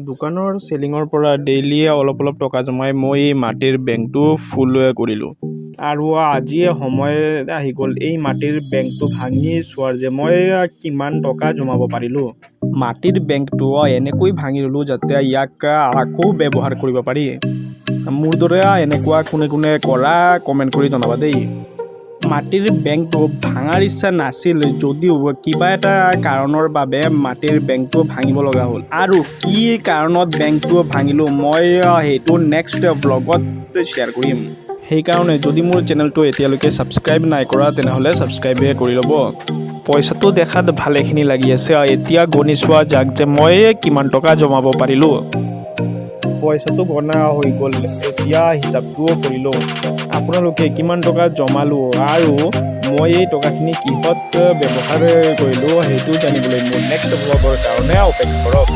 দোকানৰ চেলিঙৰ পৰা ডেইলি অলপ টকা জমাই মই মাটিৰ বেংকটো ফুল কৰিলোঁ আৰু আজি সময় আহি গ'ল এই মাটিৰ বেংকটো ভাঙি চোৱাৰ যে মই কিমান টকা জমাব পাৰিলোঁ। মাটিৰ বেংকটো এনেকৈ ভাঙি ল'লোঁ যাতে ইয়াক আকৌ ব্যৱহাৰ কৰিব পাৰি। মোৰ দৰে এনেকুৱা কোনে কৰা কমেণ্ট কৰি জনাবা দেই। মাটিৰ বেংকটো ভাঙাৰ ইচ্ছা নাছিল যদিও কিবা এটা কাৰণৰ বাবে মাটিৰ বেংকটো ভাঙিব লগা হ'ল আৰু কি কাৰণত বেংকটো ভাঙিলোঁ মই সেইটো নেক্সট ব্লগত শ্বেয়াৰ কৰিম। সেইকাৰণে যদি মোৰ চেনেলটো এতিয়ালৈকে ছাবস্ক্ৰাইব নাই কৰা তেনেহ'লে ছাবস্ক্ৰাইবে কৰি ল'ব। পইচাটো দেখাত ভালেখিনি লাগি আছে, এতিয়া গণি চোৱা যাক যে মই কিমান টকা জমাব পাৰিলোঁ। পইচাটো গণা হৈ গ'ল, এতিয়া হিচাপটোও কৰি লওঁ আপোনালোকে কিমান টকা জমালোঁ আৰু মই এই টকাখিনি কিহত ব্যৱহাৰ কৰিলোঁ সেইটো জানিবলৈ মোৰ নেক্সট ব্লগৰ কাৰণে অপেক্ষা কৰক।